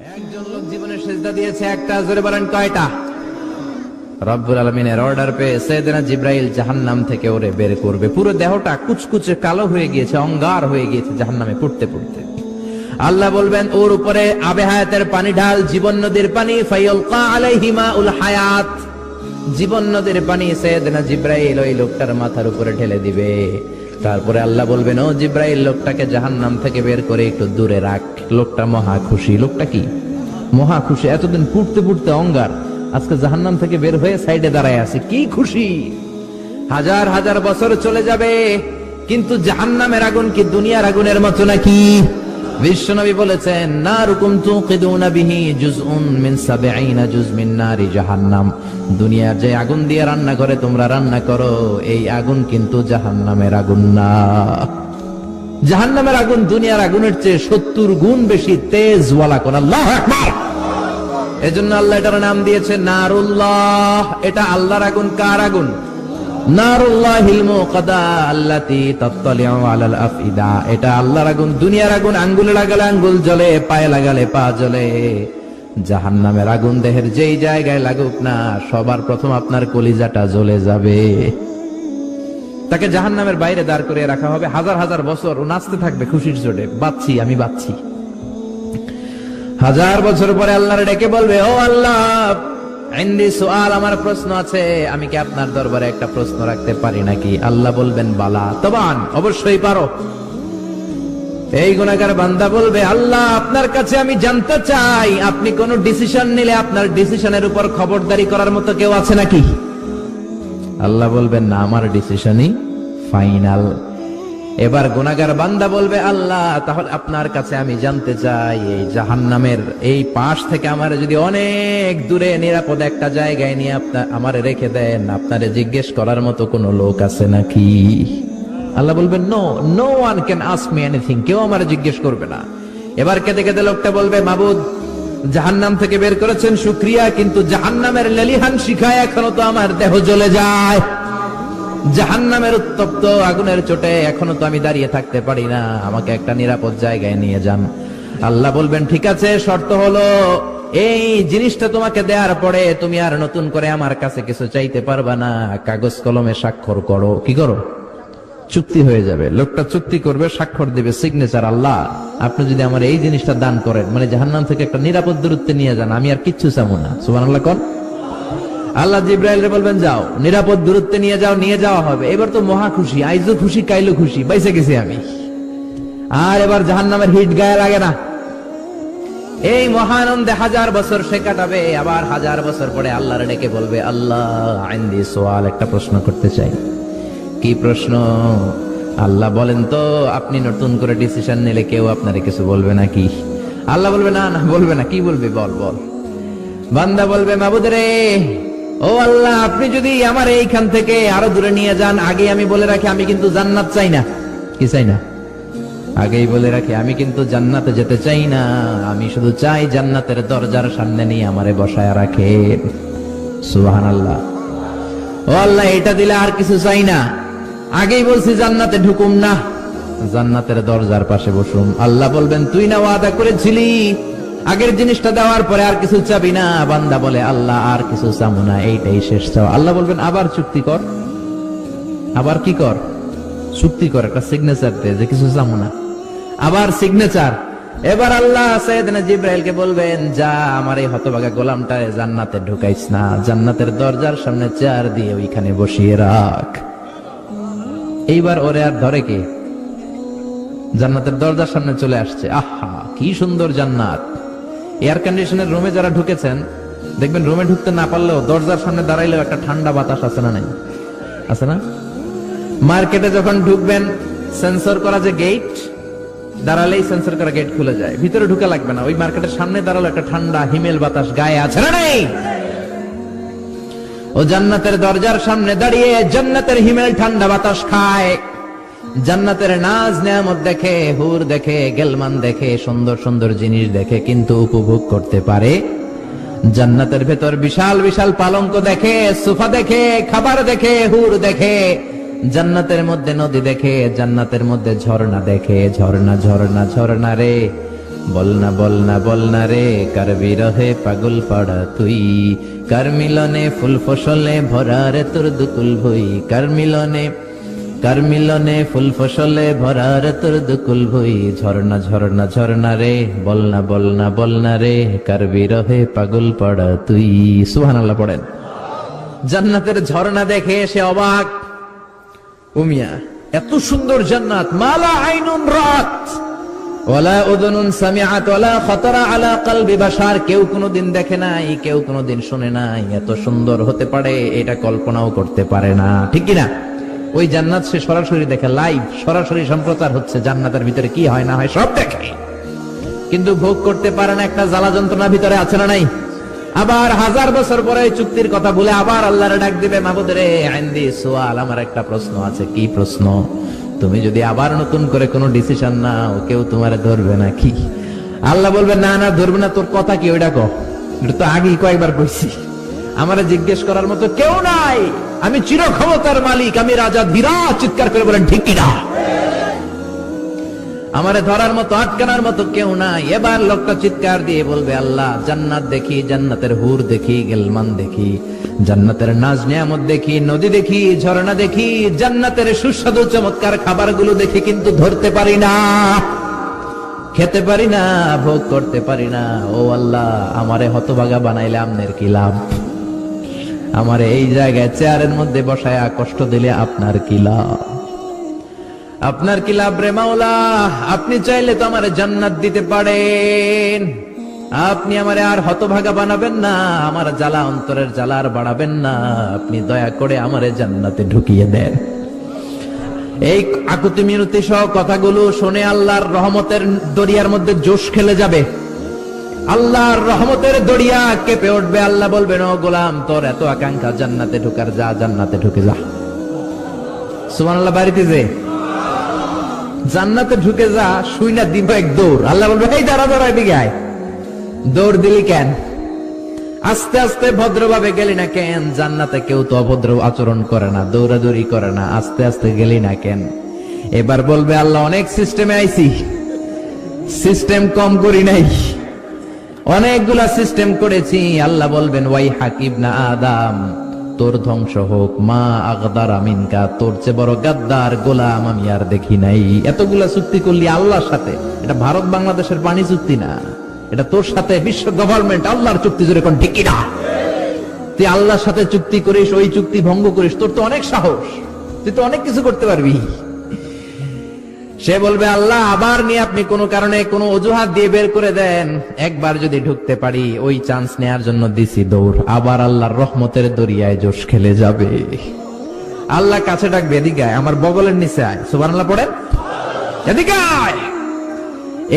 একজন লোক জীবনে সেজদা দিয়েছে একটা, জোরে বলেন কয়টা? রব্বুল আলামিনের অর্ডার পেয়ে সাইয়েদনা জিবরাইল জাহান্নাম থেকে ওরে বের করবে। পুরো দেহটা কুচকুচে কালো হয়ে গিয়েছে, অঙ্গার হয়ে গিয়েছে জাহান্নামে পড়তে পড়তে। আল্লাহ বলবেন ওর উপরে আবে হায়াতের পানি ঢাল, জীবন নদীর পানি, ফায়ালকা আলাইহি মাউল হায়াত, জীবন নদীর পানি সাইয়েদনা জিবরাইল ওই লোকটার মাথার উপরে ঢেলে দিবে। তারপরে আল্লাহ বলবেন ও জিবরাইল লোকটাকে জাহান্নাম থেকে বের করে একটু দূরে রাখ। লোকটা মহা খুশি। লোকটা কি মহা খুশি, এতদিন পুড়তে পুড়তে অঙ্গার, আজকে জাহান্নাম থেকে বের হয়ে সাইডে দাঁড়ায় আছে, কি খুশি। হাজার হাজার বছর চলে যাবে, কিন্তু জাহান্নামের আগুন কি দুনিয়ার আগুনের মতো নাকি? বিশ্বনবী বলেছেন নারুকুম তুকিদুনা বিহি জুজউন মিন ৭০ জুজ মিন নারি জাহান্নাম, দুনিয়ার যে আগুন দিয়ে রান্না করে তোমরা রান্না করো, এই আগুন কিন্তু জাহান্নামের আগুন না। জাহান্নামের আগুন দুনিয়ার আগুনের চেয়ে ৭০ গুণ বেশি তেজওয়ালা। কোন আল্লাহু আকবার। এজন্য আল্লাহ এটার নাম দিয়েছে নারুল্লাহ। এটা আল্লাহর আগুন। কার আগুন? নারুল্লাহিল মুকাদা আল্লাতী তাত্তালিউ আলাল আফইদা। এটা আল্লাহর আগুন, দুনিয়ার আগুন আঙ্গুলে লাগালে আঙ্গুল জ্বলে, পায়ে লাগালে পা জ্বলে। জাহান্নামের আগুন দেহের যেই জায়গায় লাগুক না, সবার প্রথম আপনার কলিজাটা জ্বলে যাবে। তাকে জাহান্নামের বাইরে দাঁড় করে রাখা হবে হাজার হাজার বছর, ও নাচতে থাকবে খুশির চোটে, বাঁচছি আমি বাঁচছি। হাজার বছর পরে আল্লাহর ডেকে বলবে ও আল্লাহ ইনদি সুআল, আমার প্রশ্ন আছে, আমি কি আপনার দরবারে একটা প্রশ্ন রাখতে পারি নাকি? আল্লাহ বলবেন বালা তবান, অবশ্যই পারো। এই গুনাহগার বান্দা বলবে আল্লাহ আপনার কাছে আমি জানতে চাই, আপনি কোন ডিসিশন নিলে আপনার ডিসিশনের উপর খবরদারি করার মতো কেউ আছে নাকি? আল্লাহ বলবেন না, আমার ডিসিশনই ফাইনাল। এবার গুনাহগার বান্দা বলবে আল্লাহ তাহলে আপনার কাছে আমি জানতে চাই, এই জাহান্নামের এই পাশ থেকে আমার যদি অনেক দূরে নিরাপদ একটা জায়গায় নিয়ে আমারে রেখে দেন, আপনারে জিজ্ঞেস করার মতো কোনো লোক আছে নাকি? আল্লাহ বলবেন no, no one can ask me anything, কেউ আমারে জিজ্ঞেস করবে না। এবার কেঁদে কেঁদে লোকটা বলবে মাবুদ জাহান্নাম থেকে বের করেছেন শুকরিয়া, কিন্তু জাহান্নামের লেলিহান শিখায় এখনো তো আমার দেহ জ্বলে যায়, জাহান্নামের উত্তপ্ত আগুনের চোটে এখনো তো আমি দাঁড়িয়ে থাকতে পারি না, আমাকে একটা নিরাপদ জায়গায় নিয়ে যান। আল্লাহ বলবেন ঠিক আছে, শর্ত হলো এই জিনিসটা তোমাকে দেওয়ার পরে তুমি আর নতুন করে আমার কাছে কিছু চাইতে পারবা না, কাগজ কলমে স্বাক্ষর করো। কি করো? চুক্তি হয়ে যাবে। লোকটা চুক্তি করবে, স্বাক্ষর দিবে, সিগনেচার, আল্লাহ আপনি যদি আমার এই জিনিসটা দান করেন, মানে জাহান্নাম থেকে একটা নিরাপদ দূরত্বে নিয়ে যান, আমি আর কিচ্ছু চাবো না। সুবহানাল্লাহ কোন। আল্লাহ জিবরাইলকে বলবেন যাও, নিরাপদ দূরত্বে নিয়ে যাও, নিয়ে যাওয়া হবে। এবার তো মহা খুশি, আইজও খুশি কাইলো খুশি, বাইসে গেছি আমি, আর এবার জাহান্নামের হিট গায়ে লাগে না। এই মহানন্দে হাজার বছর সে কাটাবে। আবার হাজার বছর পরে আল্লাহর ডেকে বলবে আল্লাহ ইনদি সুআল, একটা প্রশ্ন করতে চাই। কি প্রশ্ন? আল্লাহ বলেন তো আপনি নতুন করে ডিসিশন নিলে কেউ আপনারে কিছু বলবে নাকি? আল্লাহ বলবে না না বলবে না। কি বলবে? বল বল। বান্দা বলবে মাবুদ রে, ও আল্লাহ আপনি যদি আমার এইখান থেকে আরো দূরে নিয়ে যান, আগে আমি বলে রাখি আমি কিন্তু জান্নাত চাই না। কি চাই না? আগেই বলে রাখি আমি কিন্তু জান্নাতে যেতে চাই না, আমি শুধু চাই জান্নাতের দরজার সামনে নিয়ে আমারে বসায় রাখে। সুবহানাল্লাহ। ও আল্লাহ এটা দিলে আর কিছু চাই না, আগেই বলছি জান্নাতে ঢুকুম না, জান্নাতের দরজার পাশে বসুম। আল্লাহ বলবেন তুই না ওয়াদা করেছিলি আগের জিনিসটা দেওয়ার পরে আর কিছু চাবি না? বান্দা বলে আল্লাহ আর কিছু চাবো না, এইটাই শেষ চাও। আল্লাহ বলবেন আবার চুক্তি কর। আবার কি কর? চুক্তি কর, একটা সিগনেচার দে যে কিছু চাবো না। আবার সিগনেচার। এবার আল্লাহ সাইয়েদনা জিবরাইলকে বলবেন যা আমার এই হতভাগা গোলামটারে জান্নাতে ঢুকাইস না, জান্নাতের দরজার সামনে চেয়ার দিয়ে ওইখানে বসিয়ে রাখ। এইবার ওরে আর ধরে কে? জান্নাতের দরজার সামনে চলে আসছে। আহা কি সুন্দর জান্নাত। এয়ার কন্ডিশনের রুমে যারা ঢুকেছেন দেখবেন রুমে ঢুকতে না পারলেও দরজার সামনে দাঁড়াইলেও একটা ঠান্ডা বাতাস আছে না নাই? আছে না? মার্কেটে যখন ঢুকবেন সেন্সর করা যে গেট, দাঁড়ালেই সেন্সর করা গেট খুলে যায়, ভিতরে ঢুকে লাগবে না, ওই মার্কেটের সামনে দাঁড়ালো একটা ঠান্ডা হিমেল বাতাস গায়ে আছে না নাই? ও জান্নাতের দরজার সামনে দাঁড়িয়ে জান্নাতের হিমেল ঠান্ডা বাতাস খায়, জান্নাতের নাজ নেয়ামত দেখে, হুর দেখে, গেলমান দেখে, সুন্দর সুন্দর জিনিস দেখে, কিন্তু উপভোগ করতে পারে। জান্নাতের ভেতর বিশাল বিশাল পালঙ্ক দেখে, সোফা দেখে, খাবার দেখে, হুর দেখে, জান্নাতের মধ্যে নদী দেখে, জান্নাতের মধ্যে ঝর্ণা দেখে, ঝর্ণা ঝর্ণা ঝর্ণা রে বলনা বলনা বলনা রে কার বিরহে পাগল পাড়া তুই, কার মিলনে ফুল ফসলে ভরা রে তোর দুকুল ভুই, কার মিলনে ফুল ফসলে ভরা রে তোর দুকুল ভুই, ঝর্ণা ঝর্ণা ঝর্ণা রে বলনা বলনা বলনা রে কার বিরহে পাগল পাড়া তুই। সুবহানাল্লাহ পড়েন। জান্নাতের ঝর্ণা দেখে সে অবাক। উমিয়া এত সুন্দর জান্নাত, মালা আইনুন রাত ওয়ালা উযুনুন সামিআত ওয়ালা খাতারা আলা কলবি বাশার, কেউ কোনোদিন দেখে নাই, কেউ কোনোদিন শুনে নাই, এত সুন্দর হতে পারে এটা কল্পনাও করতে পারে না, ঠিক কি না? ওই জান্নাত সে সরাসরি দেখে, লাইভ সরাসরি সম্প্রচার হচ্ছে, জান্নাতের ভিতরে কি হয় না হয় সব দেখে, কিন্তু ভোগ করতে পারে না, একটা জ্বালা যন্ত্রণা ভিতরে আছে না নাই? আবার 1000 বছর পরে চুক্তির কথা বলে আবার আল্লাহরে ডাক দিবে, মাবুদ রে ইনদি সুআল, আমার একটা প্রশ্ন আছে। কি প্রশ্ন? তুমি যদি আবার নতুন করে কোনো ডিসিশন নাও কেউ তোমারে ধরবে না কি? আল্লাহ বলবে না না ধরবে না, তোর কথা কি ওইটা কও, এটা তো আগেই কয়েকবার কইছি, আমারে জিজ্ঞেস করার মতো কেউ নাই, আমি চির ক্ষমতার মালিক, আমি রাজা ধীরাজ। চিৎকার করে বলেন ঠিক কিনা? আমারে ধরার মতো আটকানোর মতো কেউ নাই। এবার লোকটা চিৎকার দিয়ে বলবে আল্লাহ জান্নাত দেখি, জান্নাতের হুর দেখি, গেলমান দেখি, জান্নাতের নাজ নিয়ামত দেখি, নদী দেখি, ঝর্ণা দেখি, জান্নাতের সুস্বাদু চমৎকার খাবারগুলো দেখি, কিন্তু ধরতে পারি না, খেতে পারি না, ভোগ করতে পারি না। ও আল্লাহ আমারে হতভাগা বানাইলে আমনের কি লাভ? আমারে এই জায়গায় চেয়ারের মধ্যে বসায়া কষ্ট দিলে আপনার কি লাভ? আপনার কি লাভ রে মাওলা? আপনি চাইলে তো আমারে জান্নাত দিতে পারেন, আপনি আমারে আর হতভাগা বানাবেন না, আমার জ্বালা অন্তরের জ্বালা আর বাড়াবেন না, আপনি দয়া করে আমারে জান্নাতে ঢুকিয়ে দেন। এই আকুতি মিনতি সহ কথাগুলো শুনে আল্লাহর রহমতের দরিয়ার মধ্যে জোশ খেলে যাবে, আল্লাহর রহমতের দরিয়া কেঁপে উঠবে। আল্লাহ বলবেন ও গোলাম তোর এত আকাঙ্ক্ষা জান্নাতে ঢোকার, যা জান্নাতে ঢুকে যা। সুবহানাল্লাহ। বাড়িতে যে জান্নাতে ঢুকে যা, শুই না দিব এক দৌড়। আল্লাহ বলবে এই দাঁড়া দাঁড়া এদিকে আয়। দৌড় দিলি কেন? আস্তে আস্তে ভদ্রভাবে গেলি না কেন? জান্নাতে কেউ তো অভদ্র আচরণ করে না, দৌড়াদৌড়ি করে না, আস্তে আস্তে গেলি না কেন? এবার বলবে আল্লাহ অনেক সিস্টেমে আইছি, সিস্টেম কম করি নাই, অনেকগুলা সিস্টেম করেছি। আল্লাহ বলবেন ওয়াই হাকিব না আদম, তোর ধ্বংস হোক, মা আগদার আমিনকা, তোর চেয়ে বড় গাদ্দার গোলাম আমি আর দেখি নাই। এতগুলা চুক্তি করলি আল্লাহর সাথে, এটা ভারত বাংলাদেশের পানি চুক্তি না, এটা তোর সাথে বিশ্ব গভর্নমেন্ট আল্লাহর চুক্তি, জোরে কোন ঠিক না? তুই আল্লাহর সাথে চুক্তি করিস, ওই চুক্তি ভঙ্গ করিস, তোর তো অনেক সাহস, তুই তো অনেক কিছু করতে পারবি। সে বলবে আল্লাহ আবার নিয়ে আপনি কোন কারণে কোন অজুহাত দিয়ে বের করে দেন, একবার যদি ঢুকতে পারি, ওই চান্স নেয়ার জন্য দিছি দৌড়। আবার আল্লাহর রহমতের দরিয়ায় জোশ খেলে যাবে। আল্লাহ কাছে ডাকবে এদিকে আয়, আমার বগলের নিচে আয়। সুবহানাল্লাহ পড়েন, এদিকে আয়।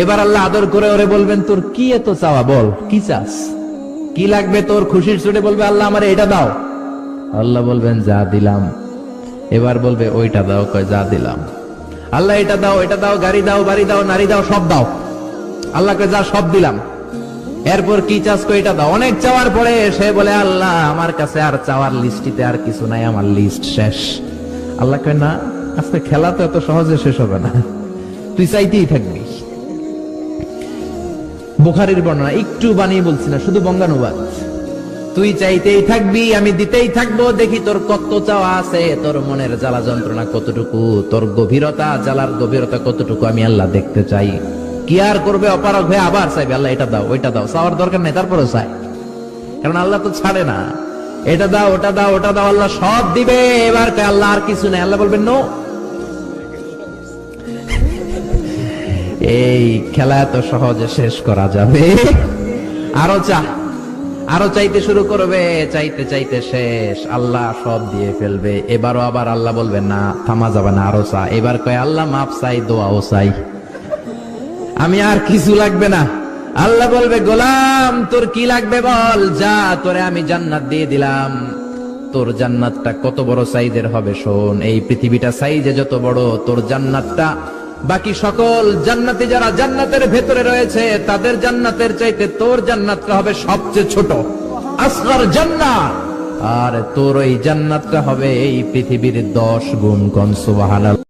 এবার আল্লাহ আদর করে ওরে বলবেন তোর কি এত চাওয়া, বল কি চাস, কি লাগবে তোর? খুশির চোটে বলবে আল্লাহ আমার এটা দাও। আল্লাহ বলবেন যা দিলাম। এবার বলবে ওইটা দাও, কয় যা দিলাম। আল্লাহ এটা দাও, এটা দাও, গাড়ি দাও, বাড়ি দাও, নারী দাও, সব দাও। আল্লাহকে যা সব দিলাম। এরপর কি চাস, কয় এটা দাও। অনেক চাওয়ার পরে সে বলে আল্লাহ আমার কাছে আর চাওয়ার লিস্টিতে আর কিছু নাই, আমার লিস্ট শেষ। আল্লাহ কয় না, আজকে খেলা তো এত সহজে শেষ হবে না, তুই চাইতেই থাকবি। বুখারীর বর্ণনা, একটু বানিয়ে বলছি না, শুধু বঙ্গানুবাদ। তুই চাইতেই থাকবি, আমি দিতেই থাকবো, দেখি তোর কত চাওয়া আছে, তোর মনের জ্বালা যন্ত্রণা কতটুকু, তোর গভীরতা, জ্বালার গভীরতা কতটুকু, আমি আল্লাহ দেখতে চাই। কি আর করবে, অপারগ হয়ে আবার চাইবে আল্লাহ এটা দাও, ওইটা দাও। চাওয়ার দরকার নেই, তারপরে চাই, কারণ আল্লাহ তো ছাড়ে না। এটা দাও, ওটা দাও, ওটা দাও, আল্লাহ সব দিবে। এবার আল্লাহ আর কিছু নেই, আল্লাহ বলবেন নো। এই খেলা এত সহজে শেষ করা যাবে? আরো চা, আরো চাইতে শুরু করবে, চাইতে চাইতে শেষ, আল্লাহ সব দিয়ে ফেলবে। এবারও আবার আল্লাহ বলবেন না, থামা যাবে না, আরো চা। এবার কয় আল্লাহ মাপ চাই, দোয়াও চাই, আমি আর কিছু লাগবে না। আল্লাহ বলবে গোলাম তোর কি লাগবে বল, যা, তোরে আমি জান্নাত দিয়ে দিলাম। তোর জান্নাতটা কত বড় সাইজের হবে শোন, এই পৃথিবীটা সাইজে যত বড়, তোর জান্নাতটা বাকি সকল জান্নাতি যারা জান্নাতের ভেতরে রয়েছে তাদের জান্নাতের চাইতে তোর জান্নাতটা হবে সবচেয়ে ছোট, আসগর জান্নাত। আর তোর ওই জান্নাতটা হবে এই পৃথিবীর 10 গুণ। কোন সুবহানাল্লাহ।